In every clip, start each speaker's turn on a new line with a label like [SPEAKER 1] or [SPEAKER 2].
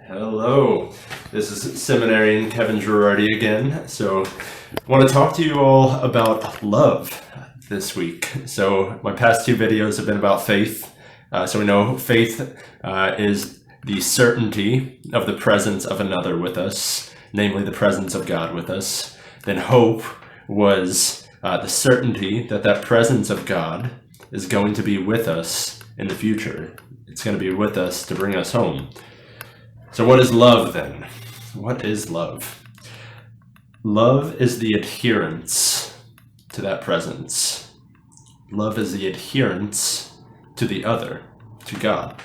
[SPEAKER 1] Hello, this is Seminarian Kevin again. So I want to talk to you all about love this week. So my past two videos have been about faith. So we know faith is the certainty of the presence of another with us, namely the presence of God with us. Then hope was the certainty that that presence of God is going to be with us in the future. It's going to be with us to bring us home. So what is love then? What is love? Love is the adherence to that presence. Love is the adherence to the other, to God.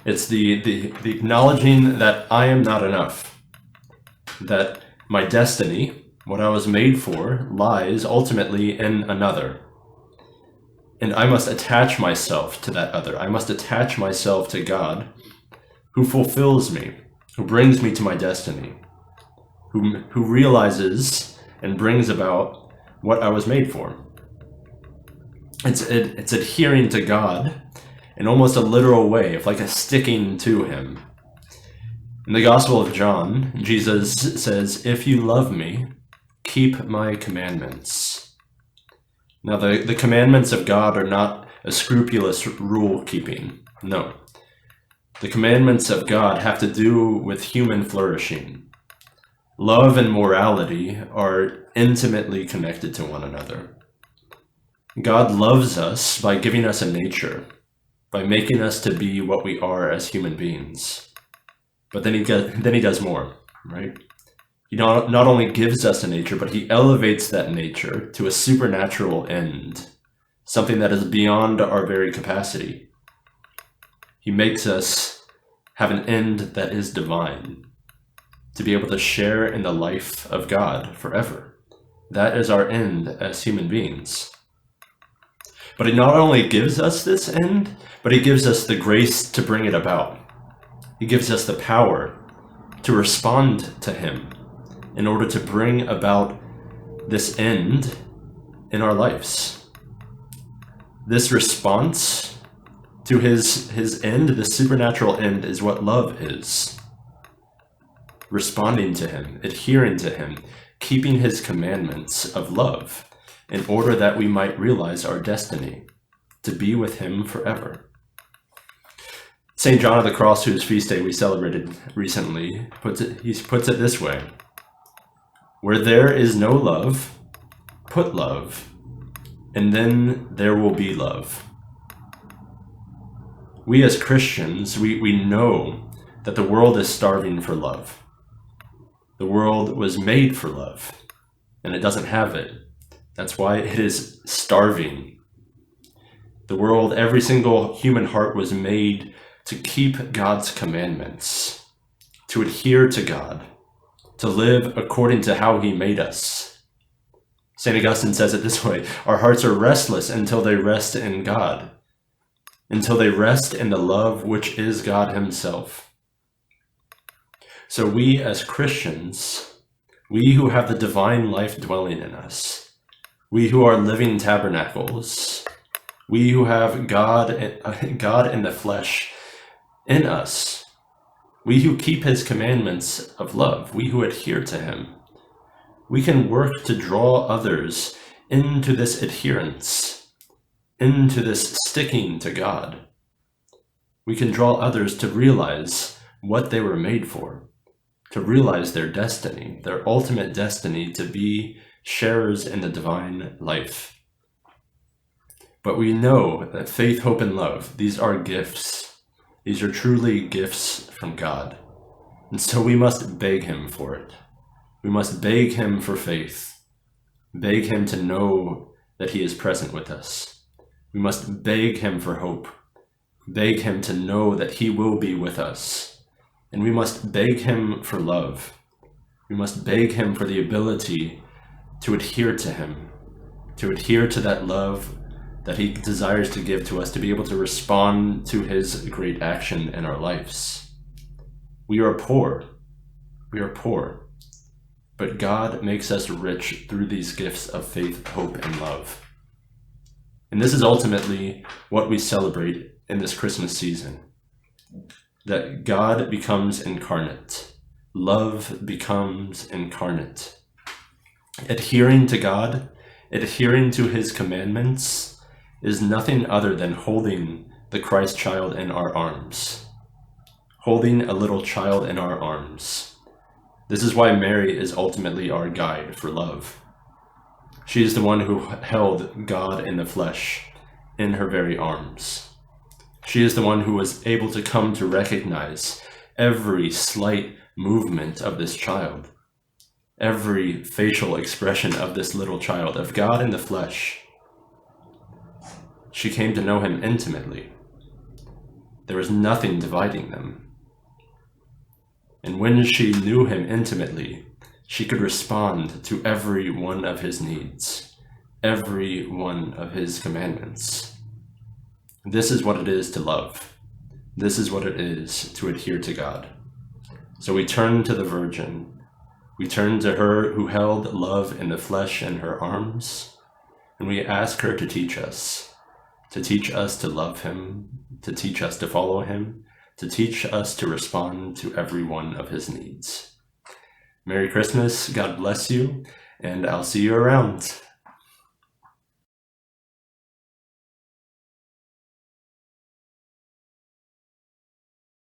[SPEAKER 1] It's the acknowledging that I am not enough, that my destiny, what I was made for, lies ultimately in another. And I must attach myself to that other. I must attach myself to God, who fulfills me, who brings me to my destiny, who realizes and brings about what I was made for. It's adhering to God in almost a literal way, of like a sticking to him. In the Gospel of John, Jesus says, "If you love me, keep my commandments." Now, the commandments of God are not a scrupulous rule keeping. No. The commandments of God have to do with human flourishing. Love and morality are intimately connected to one another. God loves us by giving us a nature, by making us to be what we are as human beings. But then he does more, right? He not only gives us a nature, but he elevates that nature to a supernatural end, something that is beyond our very capacity. He makes us have an end that is divine, to be able to share in the life of God forever. That is our end as human beings. But he not only gives us this end, but he gives us the grace to bring it about. He gives us the power to respond to him in order to bring about this end in our lives. This response to his end, the supernatural end, is what love is. Responding to him, adhering to him, keeping his commandments of love in order that we might realize our destiny, to be with him forever. St. John of the Cross, whose feast day we celebrated recently, puts it this way: "Where there is no love, put love, and then there will be love." We as Christians, we know that the world is starving for love. The world was made for love, and it doesn't have it. That's why it is starving. The world, every single human heart was made to keep God's commandments, to adhere to God, to live according to how he made us. St. Augustine says it this way: our hearts are restless until they rest in God, until they rest in the love which is God himself. So we as Christians, we who have the divine life dwelling in us, we who are living tabernacles, we who have God in the flesh in us, we who keep his commandments of love, we who adhere to him, we can work to draw others into this adherence, into this sticking to God. We can draw others to realize what they were made for, to realize their destiny, their ultimate destiny, to be sharers in the divine life. But we know that faith, hope, and love, these are gifts. These are truly gifts from God. And so we must beg him for it. We must beg him for faith, beg him to know that he is present with us. We must beg him for hope, beg him to know that he will be with us. And we must beg him for love. We must beg him for the ability to adhere to him, to adhere to that love that he desires to give to us, to be able to respond to his great action in our lives. We are poor, but God makes us rich through these gifts of faith, hope, and love. And this is ultimately what we celebrate in this Christmas season. that God becomes incarnate. Love becomes incarnate. Adhering to God, adhering to his commandments, is nothing other than holding the Christ child in our arms. Holding a little child in our arms. This is why Mary is ultimately our guide for love. She is the one who held God in the flesh in her very arms. She is the one who was able to come to recognize every slight movement of this child, every facial expression of this little child, of God in the flesh. She came to know him intimately. There was nothing dividing them. And when she knew him intimately, she could respond to every one of his needs, every one of his commandments. This is what it is to love. This is what it is to adhere to God. So we turn to the Virgin. We turn to her who held love in the flesh in her arms, and we ask her to teach us to love him, to teach us to follow him, to teach us to respond to every one of his needs. Merry Christmas, God bless you, and I'll see you around.